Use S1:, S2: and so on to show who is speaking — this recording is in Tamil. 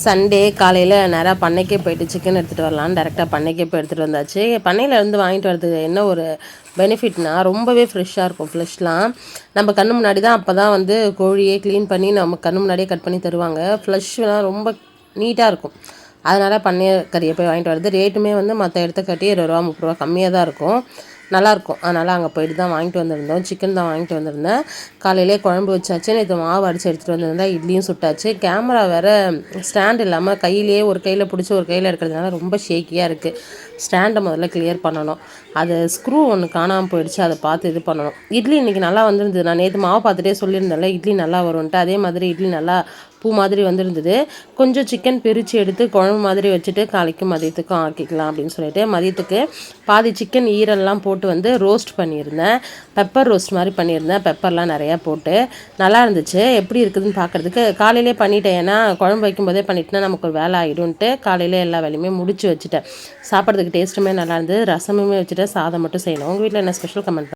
S1: சண்டே காலையில் நேராக பண்ணைக்கே போயிட்டு சிக்கன் எடுத்துகிட்டு வரலான்னு டேரெக்டாக பண்ணைக்கே போய் எடுத்துகிட்டு வந்தாச்சு. பண்ணையிலேருந்து வாங்கிட்டு வரது என்ன ஒரு பெனிஃபிட்னா ரொம்பவே ஃப்ரெஷ்ஷாக இருக்கும். ஃப்ளஷ்லாம் நம்ம கண்ணு முன்னாடி தான் அப்போ தான் வந்து கோழியே க்ளீன் பண்ணி நம்ம கண்ணு முன்னாடியே கட் பண்ணி தருவாங்க. ஃப்ளஷ்லாம் ரொம்ப நீட்டாக இருக்கும். அதனால் பண்ணை கறியை போய் வாங்கிட்டு வரது. ரேட்டுமே வந்து மற்ற இடத்த காட்டி 20 ரூபா 30 ரூபா கம்மியாக தான் இருக்கும். நல்லாயிருக்கும். அதனால் அங்கே போயிட்டு தான் வாங்கிட்டு வந்திருந்தோம். சிக்கன் தான் வாங்கிட்டு வந்திருந்தேன். காலையிலே குழம்பு வச்சாச்சு. நேற்று மாவு அரைச்சி எடுத்துகிட்டு வந்திருந்தேன். இட்லியும் சுட்டாச்சு. கேமரா வேறு ஸ்டாண்ட் இல்லாமல் கையிலேயே ஒரு கையில் பிடிச்சி ஒரு கையில் எடுக்கிறதுனால ரொம்ப ஷேக்கியாக இருக்குது. ஸ்டாண்டை முதல்ல கிளியர் பண்ணணும். அது ஸ்க்ரூ ஒன்று காணாமல் போயிடுச்சு. அதை பார்த்து இது பண்ணணும். இட்லி இன்றைக்கி நல்லா வந்திருந்தது. நான் நேற்று மாவு பார்த்துட்டே சொல்லியிருந்தேன்ல இட்லி நல்லா வரும்ன்ட்டு. அதே மாதிரி இட்லி நல்லா பூ மாதிரி வந்திருந்தது. கொஞ்சம் சிக்கன் பிரித்து எடுத்து குழம்பு மாதிரி வச்சுட்டு காலைக்கும் மதியத்துக்கும் ஆக்கிக்கலாம் அப்படின்னு சொல்லிட்டு மதியத்துக்கு பாதி சிக்கன் ஈரெல்லாம் போட்டு வந்து ரோஸ்ட் பண்ணியிருந்தேன். பெப்பர் ரோஸ்ட் மாதிரி பண்ணியிருந்தேன். பெப்பர்லாம் நிறையா போட்டு நல்லா இருந்துச்சு. எப்படி இருக்குதுன்னு பார்க்குறதுக்கு காலையிலே பண்ணிட்டேன். ஏன்னா குழம்பு வைக்கும்போதே பண்ணிட்டேன்னா நமக்கு ஒரு வேலை ஆகிடும்ன்ட்டு காலையிலே எல்லா வேலையுமே முடிச்சு வச்சுட்டேன். சாப்பிட்றதுக்கு டேஸ்ட்டுமே நல்லா இருந்தது. ரசமுமே வச்சுட்டு சாதம் மட்டும் செய்யணும். உங்கள் வீட்டில் என்ன ஸ்பெஷல் கமெண்ட்